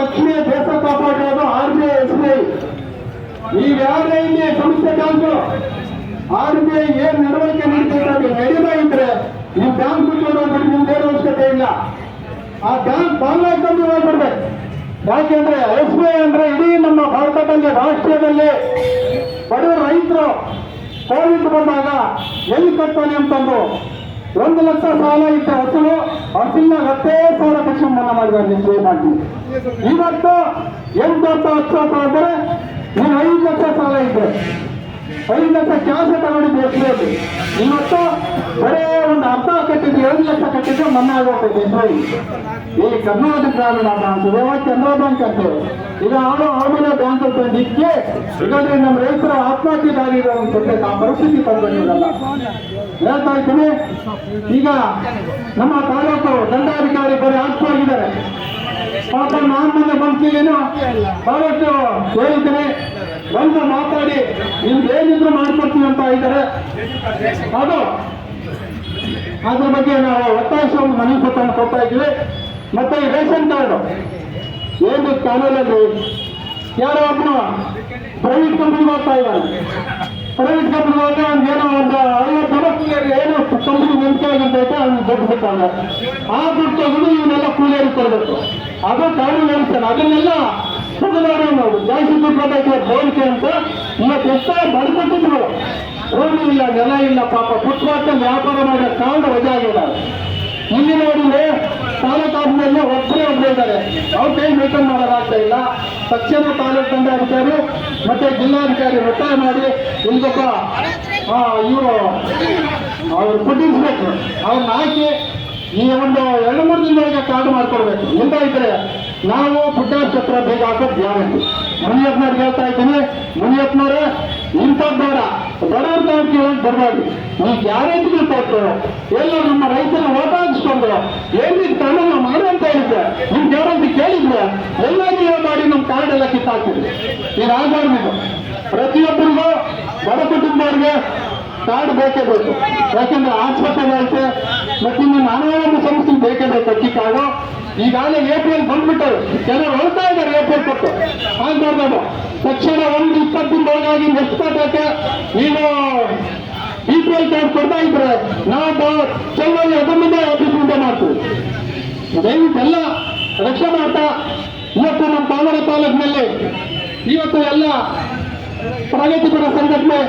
ಲಕ್ಷ್ಮೀ ದೇಶ ಕಾಪಾಡೋದು RBI SBI. ನೀವ್ಯಾರೇ ಇಲ್ಲಿ ಸಂಸ್ಥೆ ಬ್ಯಾಂಕು RBI ಏನ್ ನಡವಳಿಕೆ ನೀಡ್ತೈತೆ ನಡೀತಾ ಇದ್ರೆ ನೀವು ಬ್ಯಾಂಕ್ ಬಿಟ್ಟು ನಿಮ್ದೇನು ಅವಶ್ಯಕತೆ ಇಲ್ಲ. ಆ ಬ್ಯಾಂಕ್ ಬಾಂಗ್ಲಾ ಕಂಪನಿ ಮಾಡ್ಬಿಡ್ಬೇಕು. ಯಾಕೆಂದ್ರೆ SBI ಅಂದ್ರೆ ಇಡೀ ನಮ್ಮ ಭಾರತದಲ್ಲಿ ರಾಷ್ಟ್ರದಲ್ಲಿ ಬಡವ ರೈತರು ಕೋವಿಡ್ ಬಂದಾಗ ಎಲ್ಲಿ ಕಟ್ತಾನೆ ಅಂತಂದು 1 ಲಕ್ಷ ಸಾಲ ಇದ್ದ ಹಸಿಲ್ಲ 10,000 ಲಕ್ಷ ಮನ್ನಾ ಮಾಡಿದ್ದಾರೆ ನಿಶ್ಚಯ ಮಾಡಿ. ಇವತ್ತು 8 ವರ್ಷ ಅಂದ್ರೆ ನೀವು 5 ಲಕ್ಷ ಸಾಲ ಇದ್ರೆ 5 ಲಕ್ಷ ಕ್ಯಾಶ್ ತಗೊಂಡಿದ್ದು SBI. ಇವತ್ತು ಬರೇ ಒಂದು ಅರ್ಧ ಕಟ್ಟಿದ್ದು 2 ಲಕ್ಷ ಕಟ್ಟಿದ್ದು ಮನ್ನಾ ಆಗೋಗ್ತದೆ SBI. ಈ ಕರ್ನಾಟಕ ಗ್ರಾಮೀಣ ಬ್ಯಾಂಕ್ ಕೆನರಾ ಬ್ಯಾಂಕ್ ಅಂತೇಳಿ ಈಗ ಅವಮಾನ ಬ್ಯಾಂಕ್ ಅಂತ ಇದಕ್ಕೆ ಈಗಾಗಲೇ ನಮ್ಮ ರೈತರ ಆತ್ಮಹತ್ಯೆ ದಾರಿ ಆ ಪರಿಸ್ಥಿತಿ ತಂದಿರಲ್ಲ. ಹೇಳ್ತಾ ಇದ್ದೀನಿ. ಈಗ ನಮ್ಮ ತಾಲೂಕು ದಂಡಾಧಿಕಾರಿ ಬರೀ ಆಗಿದ್ದಾರೆ. ಪಾಪ ನಾನು ಮೊನ್ನೆ ಬಂದ್ಕೇನು ಬಹಳಷ್ಟು ಹೇಳಿದ್ದೀನಿ. ಬಂದು ಮಾತಾಡಿ ನಿಮ್ಗೇನಿದ್ರು ಮಾಡ್ಕೊಡ್ತೀವಿ ಅಂತ ಇದ್ದಾರೆ. ಅದ್ರ ಬಗ್ಗೆ ನಾವು ಒತ್ತಾಯವನ್ನು ಮನವಿ ಪತ್ರವನ್ನು ಕೊಡ್ತಾ ಇದ್ದೀವಿ. ಮತ್ತೆ ಈ ರೇಷನ್ ಕಾರ್ಡು ಏನು ಕಾನೂನಲ್ಲಿ ಯಾರೋ ಒಬ್ಬನು ಪ್ರೈವೇಟ್ ಕಂಪನಿಗೆ ಹೋಗ್ತಾ ಇದ್ದಾನೆ. ಪ್ರೈವೇಟ್ ಕಂಪನಿ ಹೋಗಿ ಏನೋ ಒಂದು 50 ಜನ ಏನು ಕಂಪನಿ ನಂಬಿಕೆ ಆಗಿರ್ತೈತೆ ಅವ್ನು ದುಡ್ಡು ಬಿಟ್ಟಾಗ ಆ ದುಡ್ಡು ತಗೊಂಡು ಇವನ್ನೆಲ್ಲ ಕೂಲಿಯರು ಕೊಡಬೇಕು. ಅದು ಕಾನೂನು ಹೇಳ್ತಾನೆ. ಅದನ್ನೆಲ್ಲ ಸುಧಾರಣೆ ನಾವು ಜಾಸ್ತಿ ದುಡ್ಡು ಕೊಟ್ಟೈತೆ ಬೋಲಿಕೆ ಅಂತ ಇವತ್ತು ಎಷ್ಟೋ ಬಡ್ಕೊಟ್ಟಿದ್ರು. ರೋಡ್ ಇಲ್ಲ, ನೆಲ ಇಲ್ಲ, ಪಾಪ ಫುಟ್ಪಾತ್ ವ್ಯಾಪಾರ ಮಾಡೋ ಕಾರಣ ವಜೆ ಆಗಿದ್ದಾರೆ. ಇಲ್ಲಿ ನೋಡಿದ್ರೆ ತಾಲೂಕು ಆದ್ಮೇಲೆ ಒಬ್ಬರೇ ಇದ್ದಾರೆ. ಅವ್ರ ಕೈ ಮೇಕನ್ ಮಾಡೋದಾಗ್ತಾ ಇಲ್ಲ. ತಕ್ಷಣ ತಾಲೂಕು ದಂಡಾಧಿಕಾರಿ ಮತ್ತೆ ಜಿಲ್ಲಾಧಿಕಾರಿ ಒತ್ತಾಯ ಮಾಡಿ ಇಲ್ಲೊಬ್ಬ ಇವರು ಅವ್ರು ಫುಡ್ ಇನ್ಸ್ಪೆಕ್ಟರ್ ಅವ್ರನ್ನ ಹಾಕಿ ಈ ಒಂದು 2-3 ದಿನದೊಳಗೆ ಕಾರ್ಡು ಮಾಡ್ಕೊಡ್ಬೇಕು. ಇಲ್ಲ ಇದ್ರೆ ನಾವು ಫುಡ್ ಹತ್ರ ಬೇಗ ಹಾಕೋದು ಗ್ಯಾರಂಟಿ. ಮುನಿಯಪ್ಪನವ್ರಿಗೆ ಹೇಳ್ತಾ ಇದ್ದೀನಿ. ಮುನಿಯಪ್ಪನವ್ರೆ ಇಂಥದ್ದು ಬೇಡ, ಬಡವ್ರ ತಾವು ಕೇಳೋದು ಬರಬಾರ್ದು. ನೀವು ಗ್ಯಾರಂಟಿಗಳು ಕೊಟ್ಟು ಎಲ್ಲ ನಮ್ಮ ರೈತರ ಓಟ್ ಹಾಕಿಸ್ಕೊಂಡು ಏನಿದ್ ಕಾನೂನು ಮಾಡಿ ಅಂತ ಹೇಳಿದ್ರೆ ನಿಮ್ ಗ್ಯಾರಂಟಿ ಕೇಳಿದ್ರೆ ಎಲ್ಲ ಜೀವ ಮಾಡಿ ನಮ್ಮ ಕಾರ್ಡ್ ಎಲ್ಲ ಕಿತ್ತಾಕ್ತಿದ್ವಿ. ಈಗ ಆಗಬಾರ್ದು. ಪ್ರತಿಯೊಬ್ಬರಿಗೂ ಬಡ ಕುಟುಂಬವ್ರಿಗೆ ಕಾರ್ಡ್ ಬೇಕೇ ಬೇಕು. ಯಾಕೆಂದ್ರೆ ಆಸ್ಪತ್ರೆ ಐತೆ ಮತ್ತೆ ಇನ್ನು ನಾನಾ ಒಂದು ಸಂಸ್ಥೆ ಬೇಕೇ ಬೇಕು. ಅಕ್ಕಿ ಕಾರ್ಡು ಈಗಾಗಲೇ APL ಬಂದ್ಬಿಟ್ಟರು. ಕೆಲವರು ಹೊಳ್ತಾ ಇದ್ದಾರೆ APL ಕೊಟ್ಟು ಆಗ್ಬಾರ್ದು. ತಕ್ಷಣ 1-20 ದಿನದೊಳಗಾಗಿ ಎಷ್ಟು ಕಟ್ಟಕ್ಕೆ ನೀವು BPL ಕಾರ್ಡ್ ಕೊಡ್ತಾ ಇದ್ರೆ ನಾವು ಚೌಡಲ್ಲಿ ಅದನ್ನೇ ಆಫೀಸ್ ಮುಂದೆ ಮಾಡ್ತೀವಿ. ದಯವಿಟ್ಟೆಲ್ಲ ರಕ್ಷಣೆ ಮಾಡ್ತಾ ಇವತ್ತು ನಮ್ಮ ಕಾಮರ ತಾಲೂಕಿನಲ್ಲಿ ಇವತ್ತು ಎಲ್ಲ ಪ್ರಗತಿಪರ ಸಂಘಟನೆ